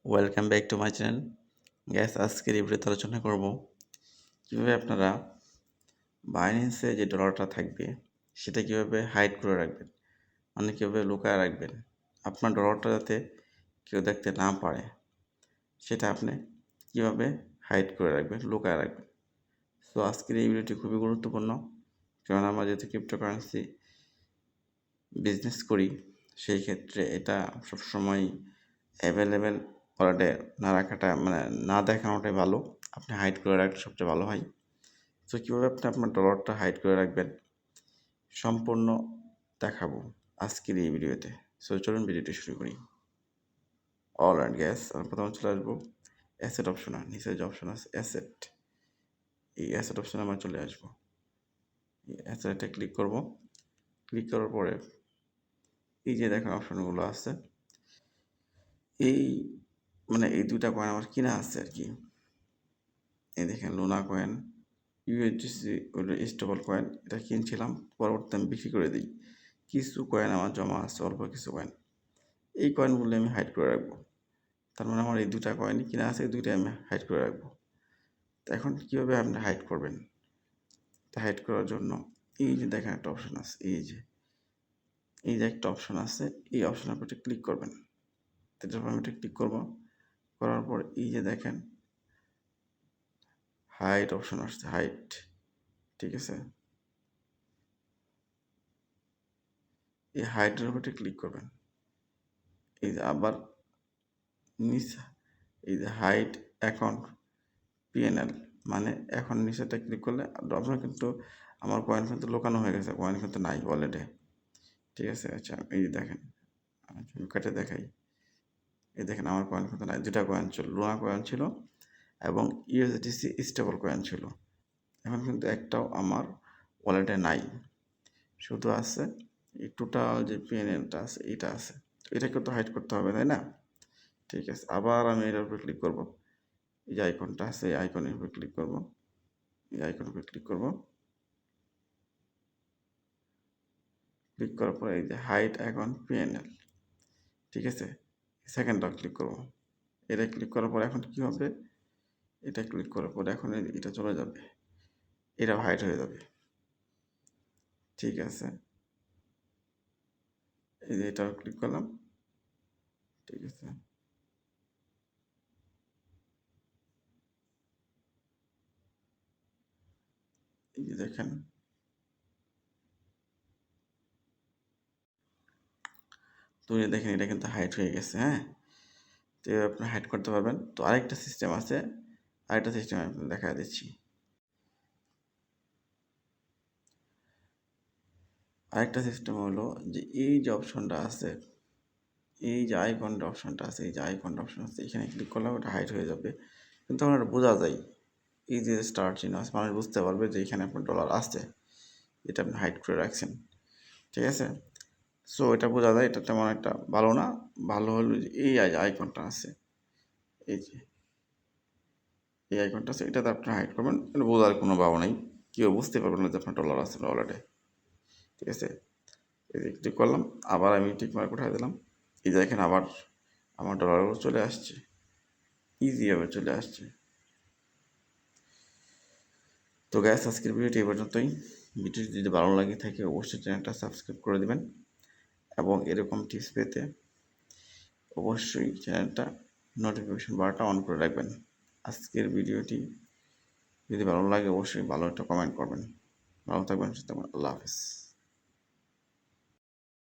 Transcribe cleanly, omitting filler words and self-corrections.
Welcome back to my channel. Gas আজকের এই ভিডিওতে আলোচনা করব কীভাবে আপনারা বাইন্যান্সে যে ডলারটা থাকবে সেটা কীভাবে হাইড করে রাখবেন, মানে কীভাবে লুকায় রাখবেন। আপনার ডলারটা যাতে কেউ দেখতে না পারে সেটা আপনি কীভাবে হাইড করে রাখবেন, লুকায় রাখবেন। সো আজকের এই ভিডিওটি খুবই গুরুত্বপূর্ণ, কারণ আমরা যেহেতু ক্রিপ্টোকারেন্সি বিজনেস করি সেই ক্ষেত্রে এটা সবসময় অ্যাভেলেবেল ওয়ালেটে না রাখাটা, মানে না দেখানোটাই ভালো। আপনি হাইড করে রাখলে সবচেয়ে ভালো হয়। সো কীভাবে আপনি আপনার ডলারটা হাইড করে রাখবেন সম্পূর্ণ দেখাবো আজকের এই ভিডিওতে। সো চলুন ভিডিওটি শুরু করি। অলরাইট গ্যাস, আমি প্রথমে চলে আসবো অ্যাসেট অপশনে। নিচে যে অপশন আছে অ্যাসেট, এই অ্যাসেট অপশনে আমরা চলে আসবো। এই অ্যাসেটে ক্লিক করব। ক্লিক করার পরে এই যে দেখেন অপশনগুলো আছে, এই মানে এই দুইটা কয়েন আমার কিনা আছে আর কি। এই দেখেন Luna coin, USDC stable coin, এটা কিনছিলাম, পরবর্তীতে আমি বিক্রি করে দিই। কিছু কয়েন আমার জমা আছে, অল্প কিছু কয়েন। এই কয়েনগুলো আমি হাইড করে রাখবো। তার মানে আমার এই দুটা কয়েনই কিনা আছে, এই দুইটাই আমি হাইড করে রাখবো। তো এখন কীভাবে আপনি হাইড করবেন? তা হাইড করার জন্য এই যে দেখেন একটা অপশন আছে, এই যে একটা অপশন আছে, এই অপশন আপনি একটা ক্লিক করবেন। তারপর আমি এটা ক্লিক করবো। করার পর এই যে দেখেন হাইড অপশন আসছে, হাইড, ঠিক আছে। এই হাইডের উপরে ক্লিক করবেন। এই যে আবার নিচে এই যে হাইড অ্যাকাউন্ট পিএনএল, মানে এখন নিচেটা ক্লিক করলে আপনার কিন্তু আমার কয়েন কিন্তু লোকানো হয়ে গেছে, কয়েন কিন্তু নাই ওয়ালেটে, ঠিক আছে। আচ্ছা এই যে দেখেন, আমি কেটে দেখাই। এই দেখেন আমার কয়েন কিন্তু নাই, দুটা কয়েন ছিল, লুনা কয়েন ছিল এবং ইউএসডিসি স্টেবল কয়েন ছিল। এখন কিন্তু একটাও আমার ওয়ালেটে নাই, শুধু আছে এই টোটাল যে পিএনএলটা আছে এটা আছে। তো এটাকে তো হাইড করতে হবে, তাই না? ঠিক আছে, আবার আমি এটার উপরে ক্লিক করব। এই যে আইকনটা আছে, এই আইকনের উপরে ক্লিক করব। এই আইকনের উপরে ক্লিক করব। ক্লিক করার পরে এই যে হাইড অ্যাকাউন্ট পিএনএল, ঠিক আছে। সেকেন্ডটা ক্লিক করব। এটা ক্লিক করার পর এখন কি হবে? এটা ক্লিক করার পর এখন এটা চলে যাবে, এটা হাইড হয়ে যাবে, ঠিক আছে। এই যে এটা ক্লিক করলাম, ঠিক আছে। এই যে দেখেন তো দেখেন এটা কিন্তু হাইড হয়ে গেছে, হ্যাঁ। তো আপনি হাইড করতে পারবেন। তো আরেকটা সিস্টেম আছে, আরেকটা সিস্টেম আমি দেখা দিচ্ছি। আরেকটা সিস্টেম হলো যে এই যে অপশনটা আছে, এই যে আইকনটা অপশনটা আছে, এই যে আইকনটা অপশন আছে, এখানে ক্লিক করলে ওটা হাইড হয়ে যাবে। কিন্তু তখন এটা বোঝা যায়, এই যে স্টার চিহ্ন আছে, মানুষ বুঝতে পারবে যে এখানে আপনার ডলার আছে, এটা আপনি হাইড করে রাখছেন, ঠিক আছে। সো এটা বোঝা যায়, এটা তেমন একটা ভালো না। ভালো হলো যে এই আইকনটা আছে, এই যে এই আইকনটা আছে, এটাতে আপনি হাইড করবেন, এটা বোঝার কোনো ভাব নেই, কেউ বুঝতে পারবেন না যে আপনার ডলার আছে ওয়ালেটে, ঠিক আছে। এই যে ক্লিক করলাম, আবার আমি টিক মার্ক উঠাই দিলাম। এই যে দেখেন আবার আমার ডলারগুলো চলে আসছে, ইজিভাবে চলে আসছে। তো গ্যাস আজকের ভিডিওটি এই পর্যন্তই। ভিডিওটি যদি ভালো লাগে থাকে অবশ্যই চ্যানেলটা সাবস্ক্রাইব করে দেবেন এবং এরকম টিপস পেতে অবশ্যই চ্যানেলটা নোটিফিকেশন বারটা অন করে রাখবেন। আজকের ভিডিওটি যদি ভালো লাগে অবশ্যই ভালো একটা কমেন্ট করবেন। ভালো থাকবেন, সুস্থ থাকবেন। আল্লাহ হাফেজ।